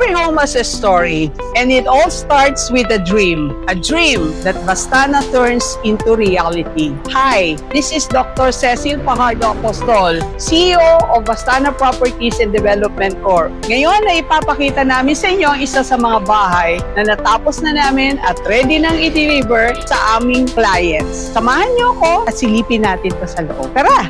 Every home has a story, and it all starts with a dream that Vastana turns into reality. Hi, this is Dr. Cecil Fajardo Apostol, CEO of Vastana Properties and Development Corp. Ngayon ay ipapakita namin sa inyo ang isa sa mga bahay na natapos na namin at ready nang i-deliver sa aming clients. Samahan niyo ako at silipin natin ito sa loob. Tara!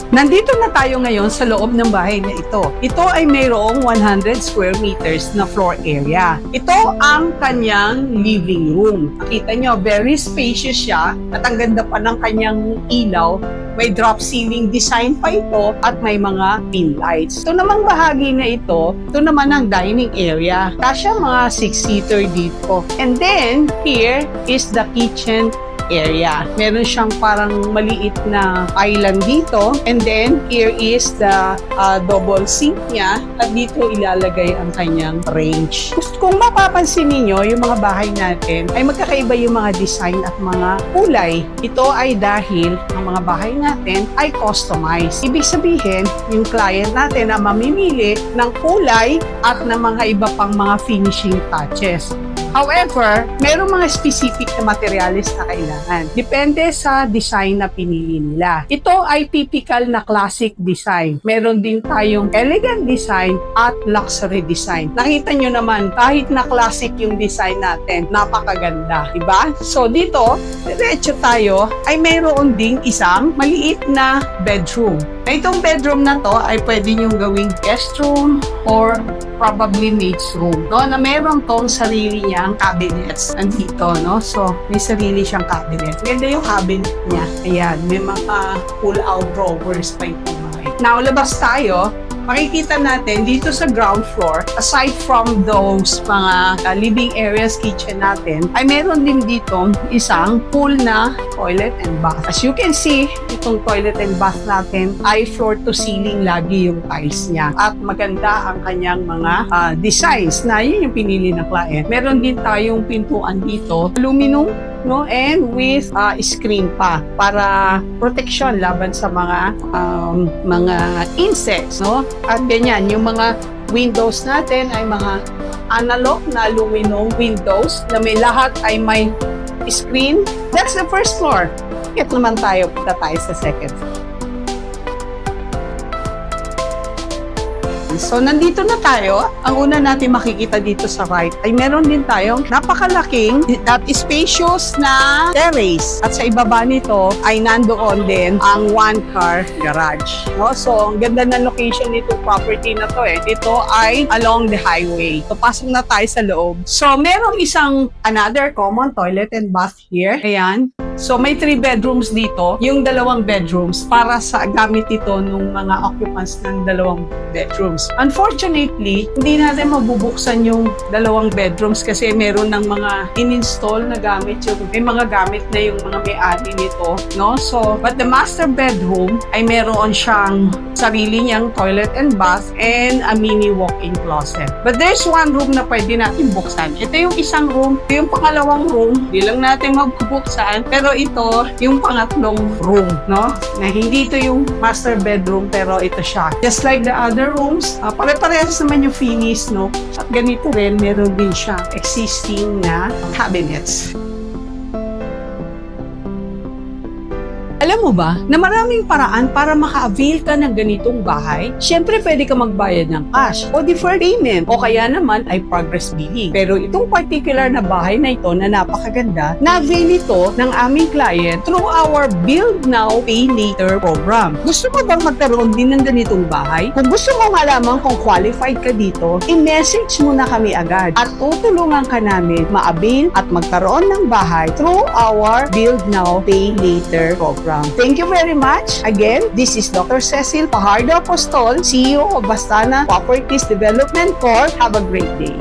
Nandito na tayo ngayon sa loob ng bahay na ito. Ito ay mayroong 100 square meters na floor area. Ito ang kanyang living room. Makita nyo, very spacious siya at ang ganda pa ng kanyang ilaw. May drop ceiling design pa ito at may mga pin lights. Ito namang bahagi na ito naman ang dining area. Kasya mga 6-seater dito. And then, here is the kitchen area. Meron siyang parang maliit na island dito. And then, here is the double sink niya. At dito ilalagay ang kanyang range. Kung mapapansin niyo yung mga bahay natin, ay magkakaiba yung mga design at mga kulay. Ito ay dahil ang mga bahay natin ay customized. Ibig sabihin, yung client natin na mamimili ng kulay at ng mga iba pang mga finishing touches. However, merong mga specific na materials na kailangan. Depende sa design na pinili nila. Ito ay typical na classic design. Meron din tayong elegant design at luxury design. Nakita nyo naman, kahit na classic yung design natin, napakaganda. Diba? So dito, diretso tayo, ay mayroon ding isang maliit na bedroom. Na itong bedroom na to ay pwede nyo gawing guest room or probably maid's room. No? Na meron tong sarili niyang cabinets andito, no? So, may sarili siyang cabinet. Ganda yung cabinet niya. Ayan, may mga pull-out drawers pa itong mga. Now, labas tayo. Makikita natin dito sa ground floor, aside from those mga living areas, kitchen natin, ay meron din dito isang pool na toilet and bath. As you can see, itong toilet and bath natin ay floor to ceiling lagi yung tiles niya. At maganda ang kanyang mga designs na yun yung pinili ng client. Meron din tayong pintuan dito, aluminum, no, and with screen pa para protection laban sa mga insects, no? At ganyan, yung mga windows natin ay mga analog na aluminum windows na may lahat ay may screen. That's the first floor. Kaya naman tayo, punta tayo sa second floor. So, nandito na tayo. Ang una natin makikita dito sa right ay meron din tayong napakalaking at spacious na terrace. At sa ibaba nito ay nandoon din ang one-car garage. No? So, ang ganda ng location nitong property na to eh. Ito ay along the highway. So, pasok na tayo sa loob. So, merong another common toilet and bath here. Ayan. So, may 3 bedrooms dito. Yung 2 bedrooms para sa gamit ito ng mga occupants ng 2 bedrooms. Unfortunately, hindi natin mabubuksan yung 2 bedrooms kasi meron ng mga in-install na gamit. May mga gamit na yung mga may-ari nito, no? So, but the master bedroom ay meron siyang sarili niyang toilet and bath and a mini walk-in closet. But there's one room na pwede natin buksan. Ito yung isang room. Ito yung pangalawang room. Hindi lang natin magbubuksan. Pero ito yung pangatlong room, no? Na hindi ito yung master bedroom pero ito siya. Just like the other rooms, pare-parehas naman yung finish, no? At ganito rin, meron din siya existing na cabinets. Alam mo ba na maraming paraan para maka-avail ka ng ganitong bahay? Siyempre, pwede ka magbayad ng cash o deferred payment o kaya naman ay progress billing. Pero itong particular na bahay na ito na napakaganda, na-avail ito ng aming client through our Build Now, Pay Later program. Gusto mo bang magkaroon din ng ganitong bahay? Kung gusto mo malaman kung qualified ka dito, i-message mo na kami agad at tutulungan ka namin ma-avail at magkaroon ng bahay through our Build Now, Pay Later program. Thank you very much. Again, this is Dr. Cecil Fajardo Apostol, CEO of Vastana Properties Development Corp. Have a great day.